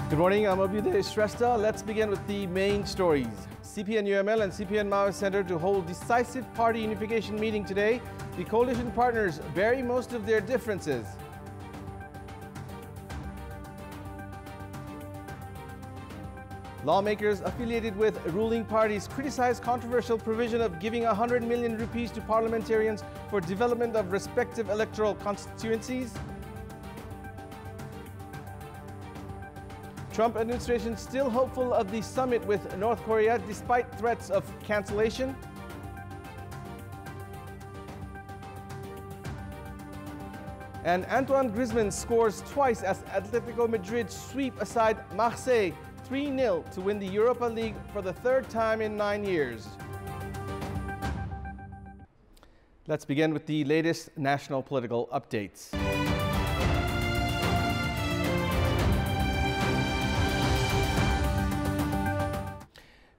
Good morning, I'm Abhyuday Shrestha. Let's begin with the main stories. CPN-UML and CPN-Maoist Center to hold decisive party unification meeting today. The coalition partners bury most of their differences. Lawmakers affiliated with ruling parties criticize controversial provision of giving 100 million rupees to parliamentarians for development of respective electoral constituencies. Trump administration still hopeful of the summit with North Korea despite threats of cancellation. And Antoine Griezmann scores twice as Atletico Madrid sweep aside Marseille 3-0 to win the Europa League for the third time in 9 years. Let's begin with the latest national political updates.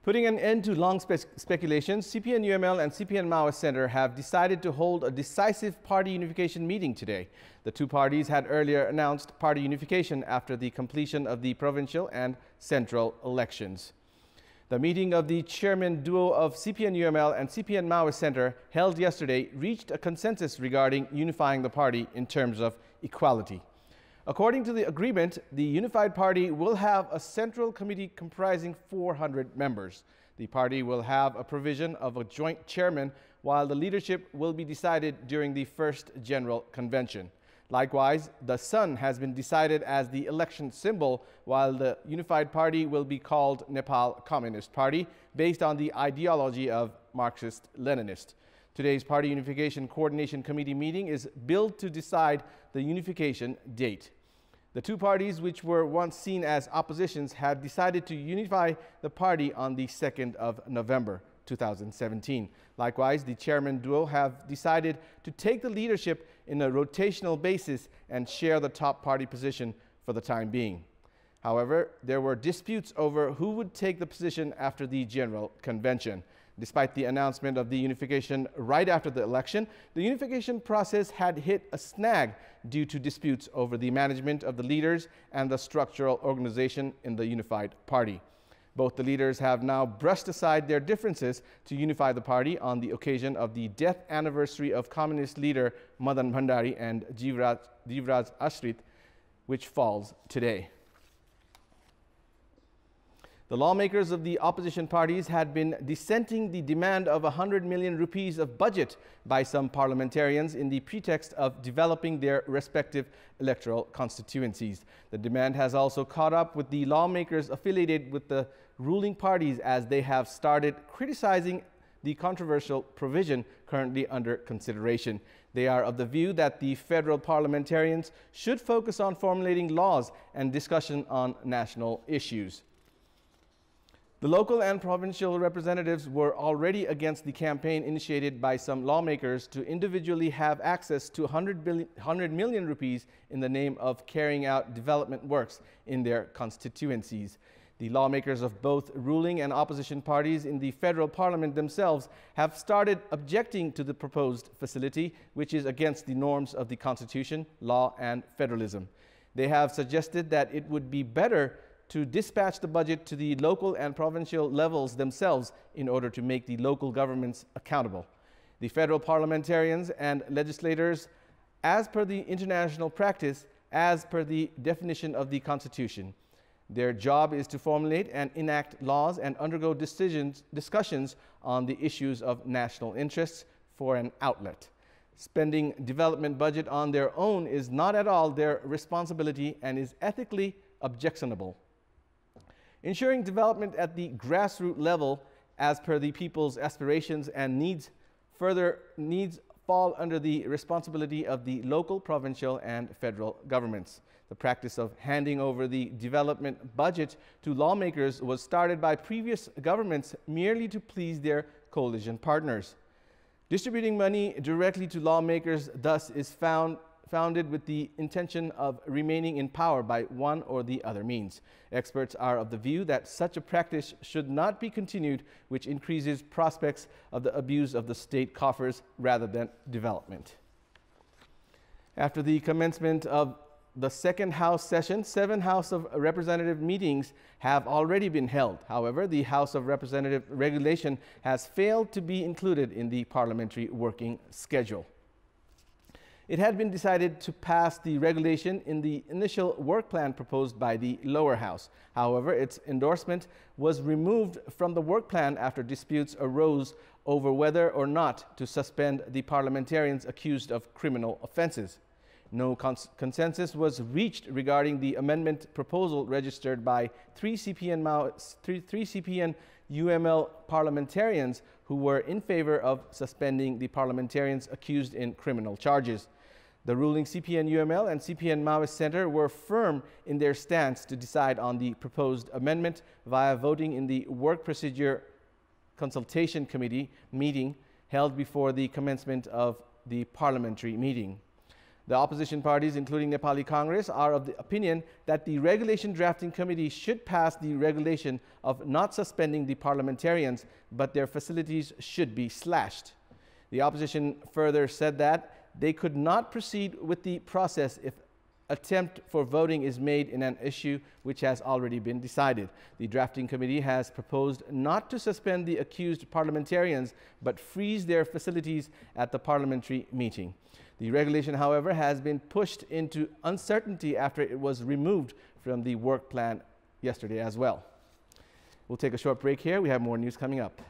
Putting an end to long speculation, CPN-UML and CPN-Maoist Center have decided to hold a decisive party unification meeting today. The two parties had earlier announced party unification after the completion of the provincial and central elections. The meeting of the chairman duo of CPN-UML and CPN-Maoist Center held yesterday reached a consensus regarding unifying the party in terms of equality. According to the agreement, the unified party will have a central committee comprising 400 members. The party will have a provision of a joint chairman, while the leadership will be decided during the first general convention. Likewise, the sun has been decided as the election symbol, while the unified party will be called Nepal Communist Party, based on the ideology of Marxist-Leninist. Today's Party Unification Coordination Committee meeting is billed to decide the unification date. The two parties, which were once seen as oppositions, had decided to unify the party on the 2nd of November 2017. Likewise, the chairman duo have decided to take the leadership in a rotational basis and share the top party position for the time being. However, there were disputes over who would take the position after the general convention. Despite the announcement of the unification right after the election, the unification process had hit a snag due to disputes over the management of the leaders and the structural organization in the unified party. Both the leaders have now brushed aside their differences to unify the party on the occasion of the death anniversary of communist leader Madan Bhandari and Jivraj Ashrit, which falls today. The lawmakers of the opposition parties had been dissenting the demand of 100 million rupees of budget by some parliamentarians in the pretext of developing their respective electoral constituencies. The demand has also caught up with the lawmakers affiliated with the ruling parties, as they have started criticizing the controversial provision currently under consideration. They are of the view that the federal parliamentarians should focus on formulating laws and discussion on national issues. The local and provincial representatives were already against the campaign initiated by some lawmakers to individually have access to 100 million rupees in the name of carrying out development works in their constituencies. The lawmakers of both ruling and opposition parties in the federal parliament themselves have started objecting to the proposed facility, which is against the norms of the Constitution, law, and federalism. They have suggested that it would be better to dispatch the budget to the local and provincial levels themselves in order to make the local governments accountable. The federal parliamentarians and legislators, as per the international practice, as per the definition of the Constitution, their job is to formulate and enact laws and undergo discussions on the issues of national interests for an outlet. Spending development budget on their own is not at all their responsibility and is ethically objectionable. Ensuring development at the grassroots level as per the people's aspirations and needs fall under the responsibility of the local, provincial, and federal governments. The practice of handing over the development budget to lawmakers was started by previous governments merely to please their coalition partners. Distributing money directly to lawmakers thus is founded with the intention of remaining in power by one or the other means. Experts are of the view that such a practice should not be continued, which increases prospects of the abuse of the state coffers rather than development. After the commencement of the second House session, 7 House of Representative meetings have already been held. However, the House of Representative regulation has failed to be included in the parliamentary working schedule. It had been decided to pass the regulation in the initial work plan proposed by the lower house. However, its endorsement was removed from the work plan after disputes arose over whether or not to suspend the parliamentarians accused of criminal offenses. No consensus was reached regarding the amendment proposal registered by three CPN UML parliamentarians who were in favor of suspending the parliamentarians accused in criminal charges. The ruling CPN UML and CPN Maoist Center were firm in their stance to decide on the proposed amendment via voting in the Work Procedure Consultation Committee meeting held before the commencement of the parliamentary meeting. The opposition parties, including Nepali Congress, are of the opinion that the Regulation Drafting Committee should pass the regulation of not suspending the parliamentarians, but their facilities should be slashed. The opposition further said that they could not proceed with the process if attempt for voting is made in an issue which has already been decided. The drafting committee has proposed not to suspend the accused parliamentarians, but freeze their facilities at the parliamentary meeting. The regulation, however, has been pushed into uncertainty after it was removed from the work plan yesterday as well. We'll take a short break here. We have more news coming up.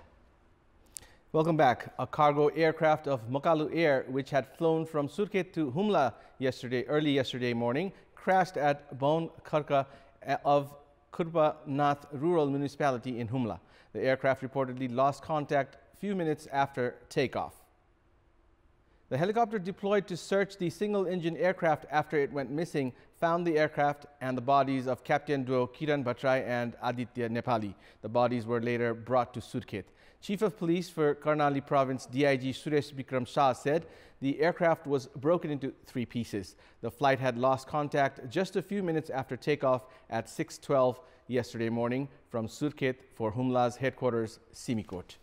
Welcome back. A cargo aircraft of Makalu Air, which had flown from Surkhet to Humla early yesterday morning, crashed at Baun Kharka of Khurpa Nath Rural Municipality in Humla. The aircraft reportedly lost contact a few minutes after takeoff. The helicopter deployed to search the single-engine aircraft after it went missing found the aircraft and the bodies of Captain duo Kiran Bhattrai and Aditya Nepali. The bodies were later brought to Surkhet. Chief of Police for Karnali Province DIG Suresh Bikram Shah said the aircraft was broken into 3 pieces. The flight had lost contact just a few minutes after takeoff at 6:12 yesterday morning from Surkhet for Humla's headquarters, Simikot.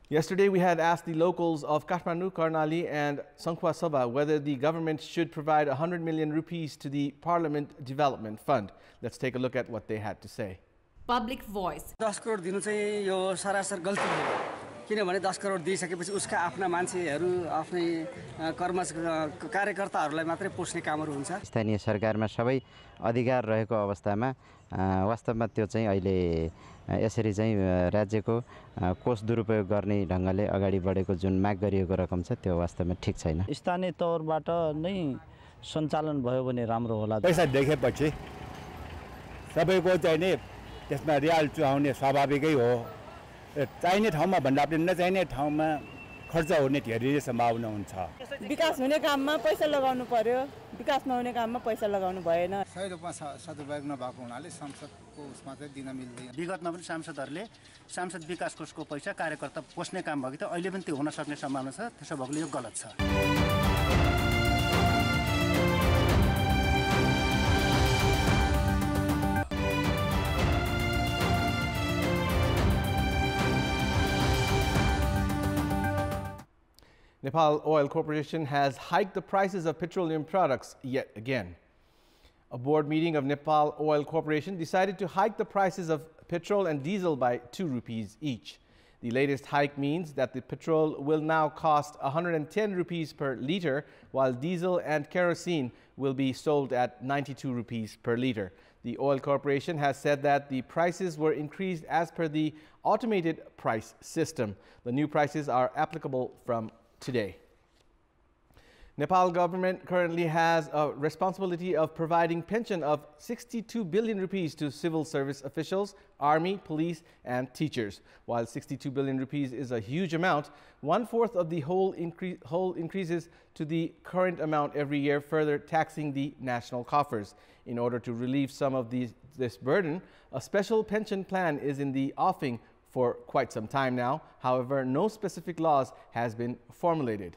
Yesterday, we had asked the locals of Kathmandu, Karnali and Sangkhwa Sabha whether the government should provide 100 million rupees to the Parliament Development Fund. Let's take a look at what they had to say. Public voice. 10 crore दिनु चाहिँ यो सरासर गल्ती हो किनभने 10 करोड दिइसकेपछि उसका आफ्ना मान्छेहरू आफ्नै कार्यकर्ताहरूलाई मात्रै पोस्ने कामहरू हुन्छ स्थानीय सरकारमा सबै अधिकार रहेको अवस्थामा वास्तवमा त्यो चाहिँ अहिले यसरी चाहिँ राज्यको कोष दुरुपयोग गर्ने ढंगले अगाडि बढेको जुन माग गरिएको रकम छ त्यो वास्तवमा ठीक छैन स्थानीय तौरबाट नै सञ्चालन भयो भने राम्रो होला पैसा देखेपछि सबैको चाहिँ नि त्यसमा रियाल चुहाउने स्वाभाविकै हो चाहिने ठाउँमा भन्दा पनि नचाहिने ठाउँमा खर्च हुने धेरै सम्भावना हुन्छ विकास हुने काममा पैसा लगाउनु पर्यो विकास नहुने काममा पैसा लगाउनु भएन सही रूपमा सदुपयोग नभएको हुनाले संसदको उसमा चाहिँ दिन मिल्दैन विगतमा पनि सांसदहरूले सांसद विकास कोषको पैसा कार्यकर्ता पोस्ने काम भएको थियो अहिले पनि त्यो हुन सक्ने सम्भावना छ त्यसो भएकोले यो गलत छ Nepal Oil Corporation has hiked the prices of petroleum products yet again. A board meeting of Nepal Oil Corporation decided to hike the prices of petrol and diesel by 2 rupees each. The latest hike means that the petrol will now cost 110 rupees per litre, while diesel and kerosene will be sold at 92 rupees per litre. The oil corporation has said that the prices were increased as per the automated price system. The new prices are applicable from today. Nepal government currently has a responsibility of providing pension of 62 billion rupees to civil service officials, army, police and teachers. While 62 billion rupees is a huge amount, 1/4 of the whole increases to the current amount every year, further taxing the national coffers. In order to relieve some of this burden, a special pension plan is in the offing for quite some time now. However, no specific laws has been formulated.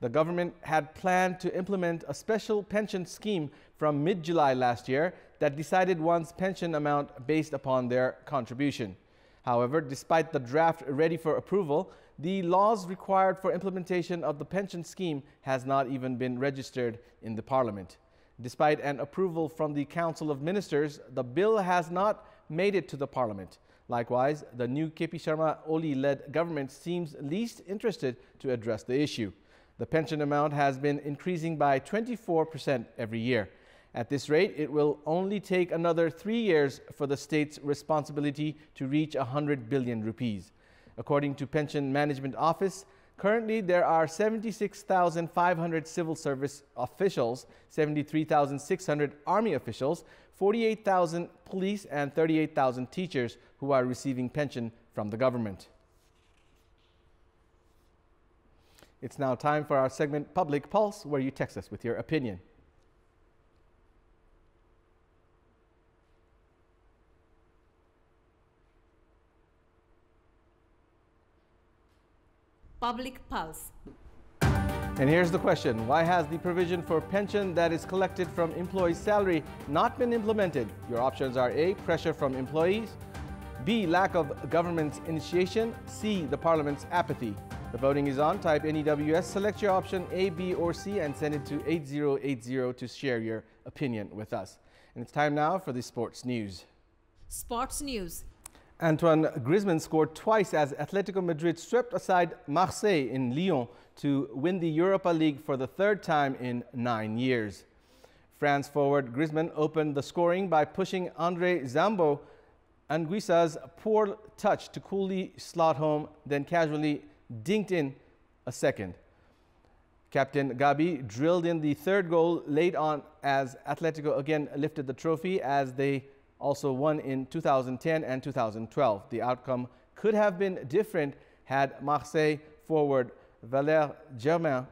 The government had planned to implement a special pension scheme from mid-July last year that decided one's pension amount based upon their contribution. However, despite the draft ready for approval, the laws required for implementation of the pension scheme has not even been registered in the Parliament. Despite an approval from the Council of Ministers, the bill has not made it to the Parliament. Likewise, the new KP Sharma Oli-led government seems least interested to address the issue. The pension amount has been increasing by 24% every year. At this rate, it will only take another 3 years for the state's responsibility to reach 100 billion rupees. According to Pension Management Office, currently there are 76,500 civil service officials, 73,600 army officials, 48,000 police and 38,000 teachers who are receiving pension from the government. It's now time for our segment Public Pulse, where you text us with your opinion. Public Pulse. And here's the question. Why has the provision for pension that is collected from employees' salary not been implemented? Your options are A, pressure from employees, B, lack of government's initiation, C, the Parliament's apathy. The voting is on. Type NEWS, select your option A, B, or C, and send it to 8080 to share your opinion with us. And it's time now for the sports news. Sports news. Antoine Griezmann scored twice as Atletico Madrid swept aside Marseille in Lyon to win the Europa League for the third time in 9 years. France forward Griezmann opened the scoring by pushing Andre Zambo Anguissa's poor touch to coolly slot home, then casually dinked in a second. Captain Gabi drilled in the third goal late on as Atletico again lifted the trophy, as they also won in 2010 and 2012. The outcome could have been different had Marseille forward Valère Germain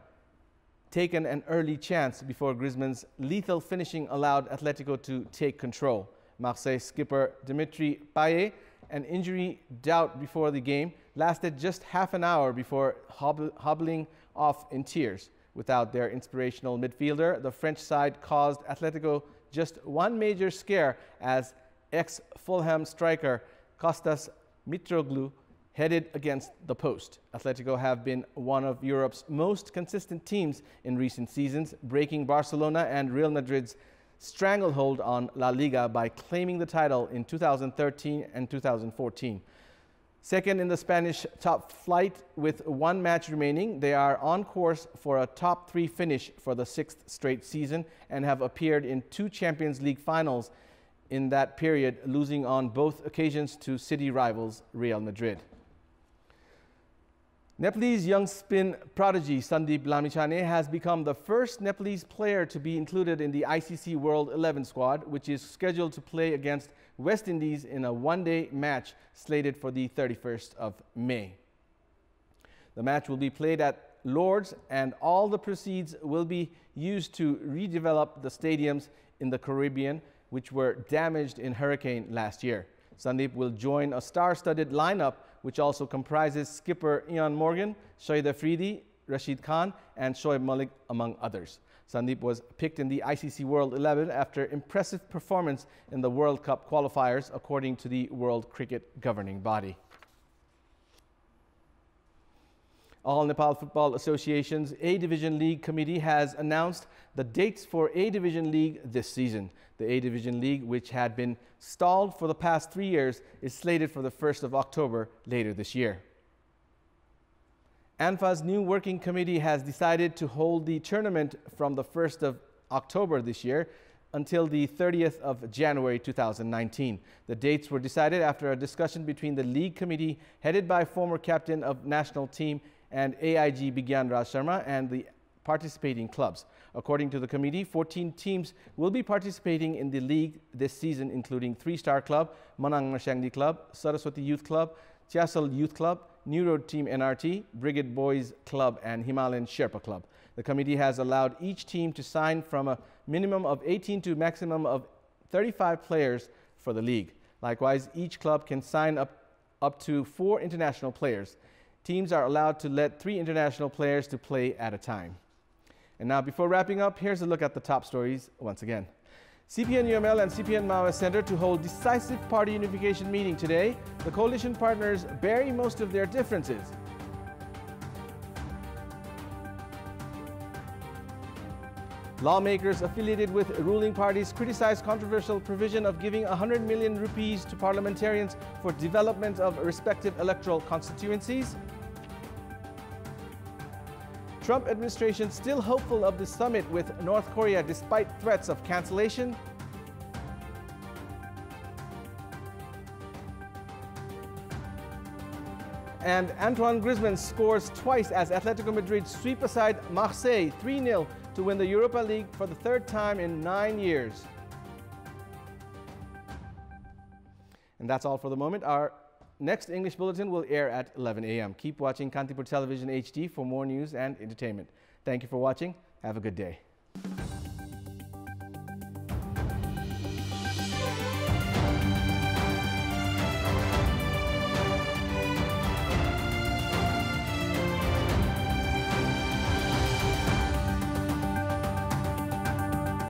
taken an early chance before Griezmann's lethal finishing allowed Atletico to take control. Marseille skipper Dimitri Payet, an injury doubt before the game, lasted just half an hour before hobbling off in tears. Without their inspirational midfielder, the French side caused Atletico just one major scare as ex-Fulham striker Kostas Mitroglou headed against the post. Atletico have been one of Europe's most consistent teams in recent seasons, breaking Barcelona and Real Madrid's stranglehold on La Liga by claiming the title in 2013 and 2014. Second in the Spanish top flight with one match remaining, they are on course for a top 3 finish for the 6th straight season and have appeared in 2 Champions League finals in that period, losing on both occasions to city rivals Real Madrid. Nepalese young spin prodigy Sandeep Lamichhane has become the first Nepalese player to be included in the ICC World 11 squad, which is scheduled to play against West Indies in a one-day match slated for the 31st of May. The match will be played at Lord's, and all the proceeds will be used to redevelop the stadiums in the Caribbean, which were damaged in hurricane last year. Sandeep will join a star-studded lineup which also comprises skipper Ian Morgan, Shoaib Afridi, Rashid Khan, and Shoaib Malik, among others. Sandeep was picked in the ICC World 11 after impressive performance in the World Cup qualifiers, according to the World Cricket governing body. All Nepal Football Association's A-Division League Committee has announced the dates for A-Division League this season. The A-Division League, which had been stalled for the past 3 years, is slated for the 1st of October later this year. ANFA's new working committee has decided to hold the tournament from the 1st of October this year until the 30th of January 2019. The dates were decided after a discussion between the league committee headed by former captain of national team and AIG Bigyan Raj Sharma and the participating clubs. According to the committee, 14 teams will be participating in the league this season, including 3-Star Club, Manang Mashangdi Club, Saraswati Youth Club, Chiasal Youth Club, New Road Team NRT, Brigade Boys Club, and Himalayan Sherpa Club. The committee has allowed each team to sign from a minimum of 18 to a maximum of 35 players for the league. Likewise, each club can sign up to 4 international players. Teams are allowed to let 3 international players to play at a time. And now, before wrapping up, here's a look at the top stories once again. CPN-UML and CPN-Maoist Center to hold decisive party unification meeting today. The coalition partners bury most of their differences. Lawmakers affiliated with ruling parties criticized controversial provision of giving 100 million rupees to parliamentarians for development of respective electoral constituencies. Trump administration still hopeful of the summit with North Korea despite threats of cancellation. And Antoine Griezmann scores twice as Atletico Madrid sweep aside Marseille 3-0 to win the Europa League for the third time in 9 years. And that's all for the moment. Our next English bulletin will air at 11 a.m. Keep watching Kantipur Television HD for more news and entertainment. Thank you for watching. Have a good day.